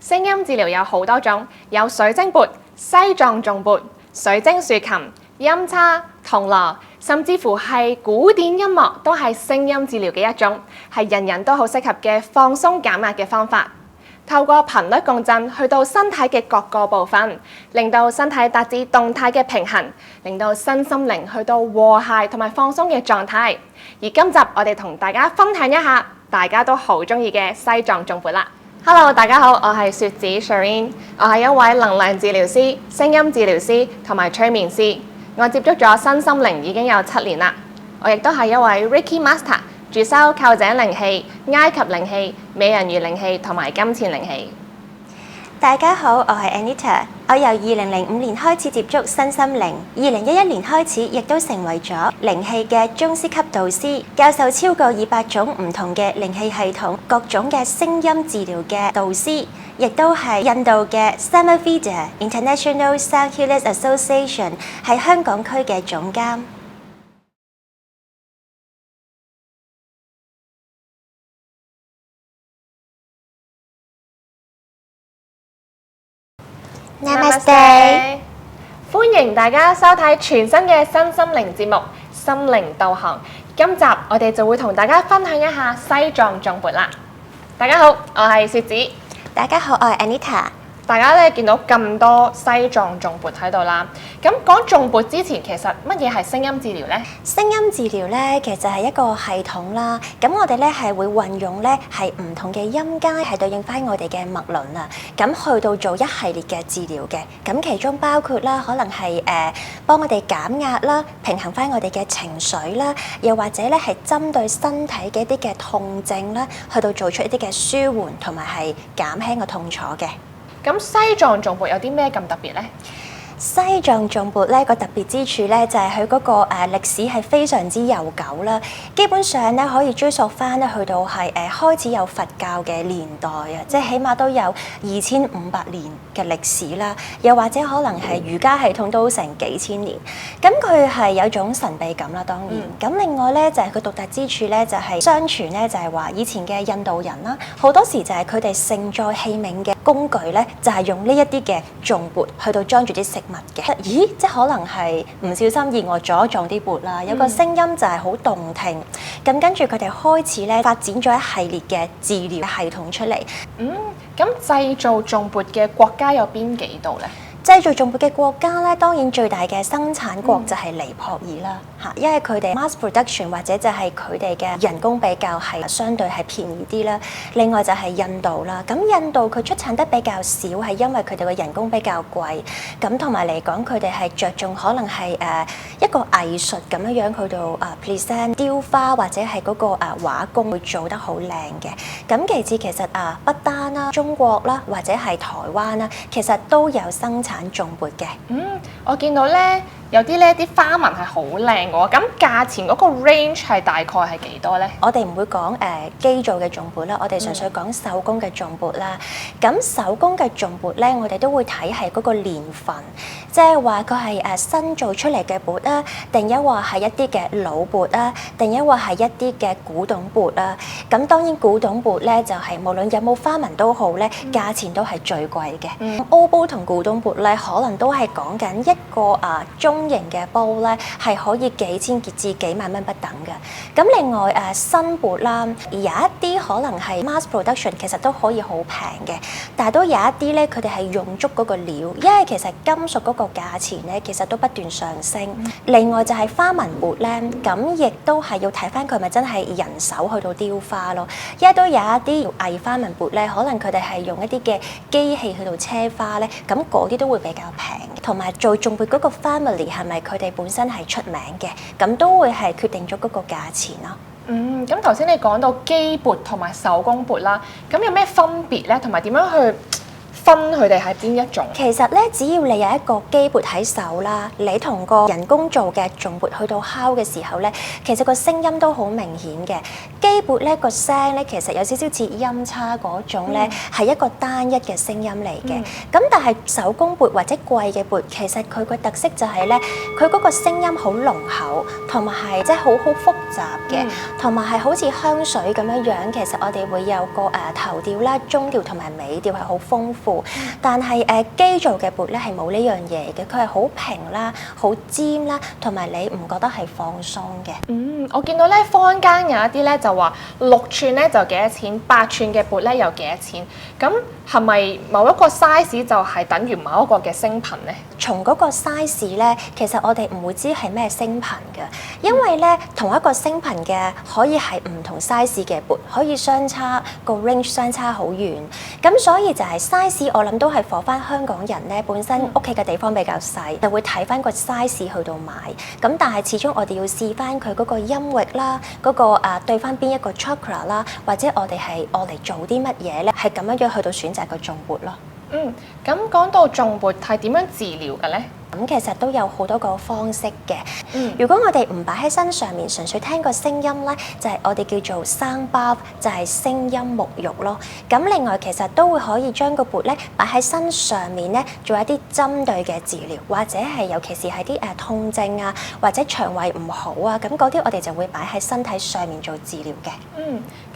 聲音治療有好多種，有水晶缽、西藏頌缽、水晶豎琴、音叉、銅鑼，甚至乎係古典音樂都係聲音治療嘅一種，係人人都好適合嘅放鬆減壓嘅方法。透過頻率共振去到身體嘅各個部分，令到身體達至動態嘅平衡，令到身心靈去到和諧同埋放鬆嘅狀態。而今集我哋同大家分享一下大家都好中意嘅西藏頌缽啦。Hello， 大家好，我係雪子 Shireen， 我係一位能量治療師、聲音治療師同埋催眠師。我接觸咗身心靈已經有7年啦。我亦都係一位 Reiki Master， 主修臼井靈氣、埃及靈氣、美人魚靈氣同埋金錢靈氣。大家好，我係 Anita， 我由2005年開始接觸身心靈，2011年開始亦都成為咗靈氣嘅宗師級導師，教授超過200種唔同嘅靈氣系統，各種嘅聲音治療嘅導師，亦都係印度嘅 Samaveda International Sound Healers Association 係香港區嘅總監。Namaste， 歡迎大家收睇全新嘅身心靈節目《心靈導航》。今集我哋就會同大家分享一下西藏頌缽啦。大家好，我係雪子。大家好，我係 Anita。大家咧見到咁多西藏頌缽喺度啦，咁講頌缽之前，其實乜嘢係聲音治療呢？聲音治療咧，其實係一個系統啦。咁我哋咧係會運用咧係唔同嘅音階，係對應翻我哋嘅脈輪啊。咁去到做一系列嘅治療嘅。咁其中包括啦，可能係幫我哋減壓啦，平衡翻我哋嘅情緒啦，又或者咧係針對身體嘅一啲嘅痛症啦，去到做出一啲嘅舒緩同埋係減輕個痛楚嘅。咁西藏頌缽有啲咩咁特別呢？西藏頌缽咧個特別之處咧就係佢嗰個歷史係非常之悠久啦，基本上咧可以追溯翻咧去到係開始有佛教嘅年代啊，即係起碼都有2500年嘅歷史啦，又或者可能係瑜伽系統都成幾千年，咁佢係有種神秘感啦，當然。咁另外咧就係佢獨特之處咧就係相傳咧就係話以前嘅印度人啦，好多時就係佢哋盛載器皿嘅工具咧就係用呢一啲嘅頌缽去到裝住啲食物嘅。咦，即係可能係唔小心意外撞啲缽啦，有個聲音就係好動聽。咁跟住佢哋開始咧發展咗一系列嘅治療系統出嚟。咁製造頌缽嘅國家有邊幾度呢？製造頌缽嘅國家咧，當然最大嘅生產國就係尼泊爾啦，嚇，因為佢哋 mass production 或者就係佢哋嘅人工比較係相對係便宜啲啦。另外就係印度啦，咁印度佢出產得比較少，係因為佢哋嘅人工比較貴，咁同埋嚟講佢哋係着重可能係一個藝術咁樣去到present 雕花或者係嗰個畫工會做得好靚嘅。咁其次其實不單啦，中國啦或者係台灣啦，其實都有生產頌缽嘅。我見到咧有啲咧啲花紋係好靚嘅喎，咁價錢嗰個 range 係大概係幾多咧？我哋唔會講機做嘅頌缽啦，我哋純粹講手工嘅頌缽啦。咁手工嘅頌缽咧，我哋都會睇係嗰個年份，即係話佢係新做出嚟嘅缽啊，定抑或係一啲嘅老缽啊，定抑或係一啲嘅古董缽啊。咁當然古董缽咧就係無論有冇花紋都好咧，價錢都係最貴嘅。歐煲同古董缽咧，可能都係講緊一個中型嘅煲咧，係可以幾千至幾萬蚊不等嘅。咁另外新缽啦，有一啲可能係 mass production， 其實都可以好平嘅，但係都有一啲咧，佢哋係用足嗰個料，因為其實金屬嗰個價錢咧，其實都不斷上升。另外就係花紋缽咧，咁亦都係要睇翻佢咪真係人手去到雕花咯，因為都有一啲偽花紋缽咧，可能佢哋係用一啲嘅機器去到車花咧，咁嗰啲都會比較平。同埋做頌缽嗰個 family 係咪佢哋本身係出名嘅，咁都會係決定咗嗰個價錢咯。咁頭先你講到機缽同埋手工缽啦，咁有咩分別咧？同埋點樣去分佢哋係邊一種？其實咧，只要你有一個機缽喺手啦，你同個人工做嘅重缽去到敲嘅時候咧，其實個聲音都好明顯嘅。機缽咧個聲咧，其實有少少似音叉嗰種咧，係一個單一嘅聲音嚟嘅。咁但係手工缽或者貴嘅缽，其實佢個特色就係咧，佢嗰個聲音好濃厚，同埋係即係好複雜嘅，同埋係好似香水咁樣樣。其實我哋會有個頭調啦、中調同埋尾調係好豐富，但係機做嘅缽咧係冇呢樣嘢嘅，佢係好平啦、好尖啦，同埋你唔覺得係放鬆嘅。我見到咧坊間有一啲咧就話6寸咧就幾多錢，8寸嘅缽咧又幾多錢？咁係咪某一個 size 就係等於某一個嘅聲頻咧？從嗰個 size 咧，其實我哋唔會知係咩聲頻嘅，因為咧同一個聲頻嘅可以係唔同 size 嘅缽，可以相差個 range 相差好遠。咁所以就係 size， 我諗都係 for 翻香港人咧，本身屋企嘅地方比較細，就會睇翻個 size 去到買。咁但係始終我哋要試翻佢嗰個音域啦，嗰個對翻邊一個 chakra 啦，或者我哋係我嚟做啲乜嘢咧，係咁樣樣去到選擇個重缽咯。咁講到重缽係點樣治療嘅咧？咁其實都有好多個方式嘅。如果我哋唔擺喺身上面，純粹聽個聲音咧，就係我哋叫做 sound bath，就係聲音沐浴咯。咁另外其實都會可以將個缽咧擺喺身上面咧，做一啲針對嘅治療，或者係尤其是係啲痛症啊，或者腸胃唔好啊，咁嗰啲我哋就會擺喺身體上面做治療嘅。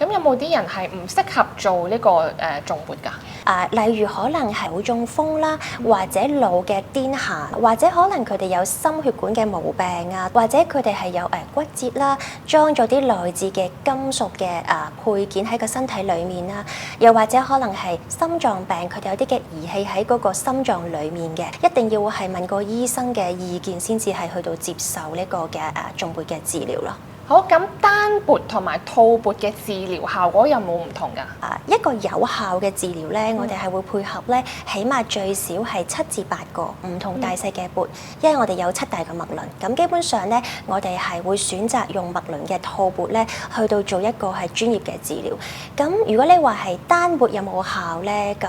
咁有冇啲人係唔適合做呢個重缽㗎？例如可能係腦中風啦，或者腦嘅癲癇，或者可能佢哋有心血管嘅毛病啊，或者佢哋係有骨折啦，裝咗啲內置嘅金屬嘅配件喺個身體裡面啦，又或者可能係心臟病，佢哋有啲嘅儀器喺嗰個心臟裡面嘅，一定要係問過醫生嘅意見先至係去到接受呢個嘅重缽嘅治療咯。好，咁單缽同埋套缽嘅治療效果有冇唔同㗎？一個有效嘅治療咧，我哋係會配合咧，起碼最少係7至8個唔同大細嘅缽，因為我哋有7大嘅脈輪。咁基本上咧，我哋係會選擇用脈輪嘅套缽咧，去到做一個係專業嘅治療。咁如果你話係單缽有冇效咧，咁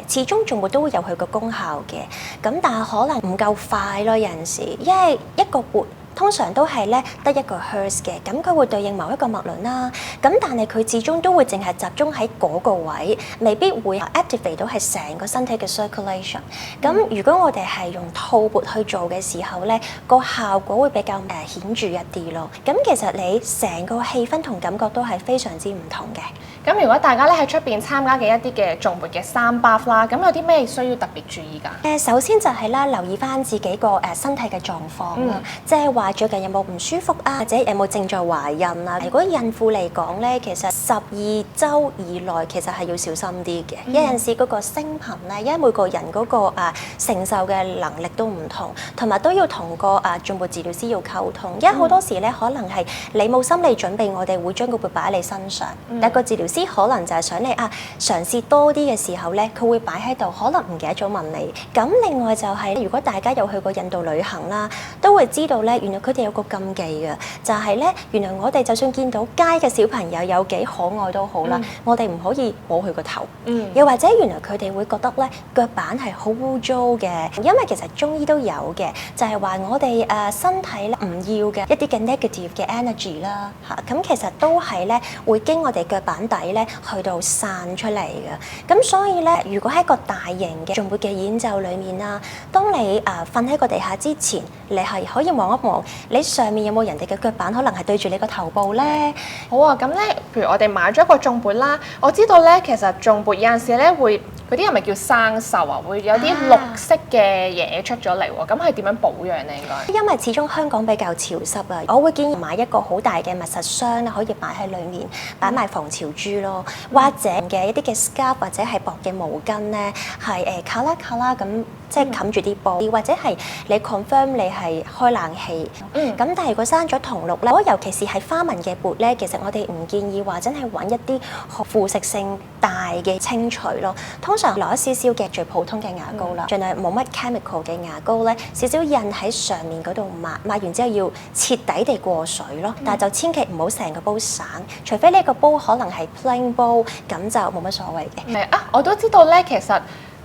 始終重缽都會有佢個功效嘅。咁但係可能唔夠快咯，有陣時，因為一個缽通常都係咧得1個 hertz 嘅，咁佢會對應某一個脈輪啦。咁但係佢始終都會淨係集中喺嗰個位，未必會 activate 到係成個身體嘅 circulation。咁如果我哋係用套缽去做嘅時候咧，個效果會比較顯著一啲咯。咁其實你成個氣氛同感覺都係非常之唔同嘅。咁如果大家咧喺出邊參加嘅一啲嘅重缽嘅sound bath啦，咁有啲咩需要特別注意㗎？首先就係啦，留意翻自己個身體嘅狀況啦，即係話最近有冇唔舒服啊，或者有冇正在懷孕啊？如果孕婦嚟講咧，其實12週以內其實係要小心啲嘅。有陣時嗰個聲頻咧，因為每個人嗰個承受嘅能力都唔同，同埋都要同個重缽治療師要溝通。因為好多時咧，可能係你冇心理準備，我哋會將個缽擺喺你身上，但個治療師可能就係想你嘗試多啲嘅時候咧，佢會擺喺度，可能唔記得咗問你。咁另外就係，如果大家有去過印度旅行啦，都會知道咧，原來佢哋有個禁忌嘅，就係咧，原來我哋就算見到街嘅小朋友有幾可愛都好啦，我哋唔可以摸佢個頭。又或者原來佢哋會覺得咧，腳板係好污糟嘅，因為其實中醫都有嘅，就係話我哋身體咧唔要嘅一啲嘅 negative 嘅 energy 啦嚇，咁其實都係咧會經我哋腳板底咧去到散出嚟嘅。咁所以咧，如果喺一個大型嘅重缽嘅演奏裡面啦，當你瞓喺個地下之前，你係可以望一望你上面有冇人哋嘅腳板，可能係對住你個頭部咧。好啊，咁咧，譬如我哋買咗一個重缽啦，我知道咧，其實重缽有陣時咧會嗰啲係咪叫生鏽啊？會有啲綠色嘅嘢出咗嚟喎，咁係點樣保養咧？應該因為始終香港比較潮濕啊，我會建議買一個好大嘅密實箱啦，可以擺喺裡面，擺埋防潮珠咯，或者嘅一啲嘅 scarf 或者係薄嘅毛巾咧，係卡啦卡啦咁。即係冚住啲布，或者係你 confirm 你係開冷氣。咁但係如果生咗銅綠咧，尤其是係花紋嘅缽咧，其實我哋唔建議話真係揾一啲腐蝕性大嘅清除咯。通常攞一少少嘅最普通嘅牙膏啦，盡量冇乜 chemical 嘅牙膏咧，少少印喺上面嗰度抹完之後要徹底地過水咯。但係就千祈唔好成個煲散，除非呢個煲可能係 plain 煲，咁就冇乜所謂嘅。係啊，我都知道咧，其實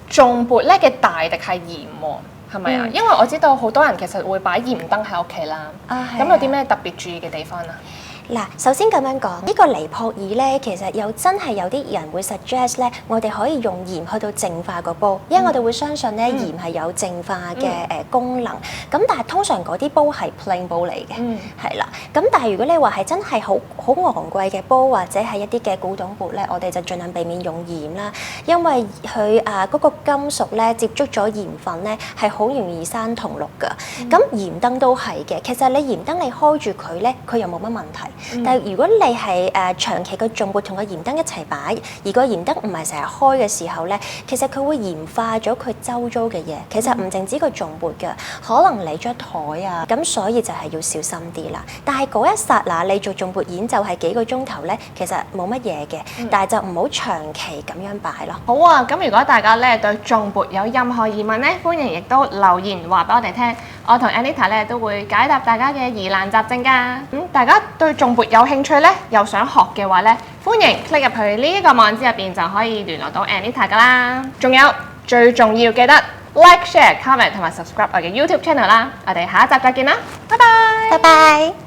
重撥咧嘅大敵係鹽喎，係咪啊？因為我知道好多人其實會擺鹽燈喺屋企啦。咁有啲咩特別注意嘅地方啊？嗱，首先咁樣講，呢個尼泊爾咧，其實真係有啲人會 suggest 咧，我哋可以用鹽去到淨化個煲，因為我哋會相信咧鹽係有淨化嘅功能。咁但係通常嗰啲煲係 plain 煲嚟嘅，係啦。咁但係如果你話係真係好昂貴嘅煲，或者係一啲嘅古董缽咧，我哋就盡量避免用鹽啦，因為佢嗰個金屬咧接觸咗鹽分咧係好容易生銅綠㗎。咁鹽燈都係嘅，其實你鹽燈你開住佢咧，佢又冇乜問題。但係如果你係長期個重缽同個鹽燈一齊擺，而個鹽燈唔係成日開嘅時候咧，其實佢會鹽化咗佢周遭嘅嘢。其實唔淨止個重缽㗎，可能你張台啊，咁所以就係要小心啲啦。但係嗰一剎那你做重缽演奏係幾個鐘頭咧，其實冇乜嘢嘅，但係就唔好長期咁樣擺咯。好啊，咁如果大家咧對重缽有任何疑問咧，歡迎亦都留言話俾我哋聽，我同 Anita 咧都會解答大家嘅疑難雜症㗎。大家對重缽有興趣咧，又想學嘅話咧，歡迎 click 入去呢一個網址入邊就可以聯絡到 Anita 噶啦。仲有最重要記得 like、share、comment 同埋 subscribe 我嘅 YouTube channel 啦。我哋下一集再見啦，拜拜，拜拜。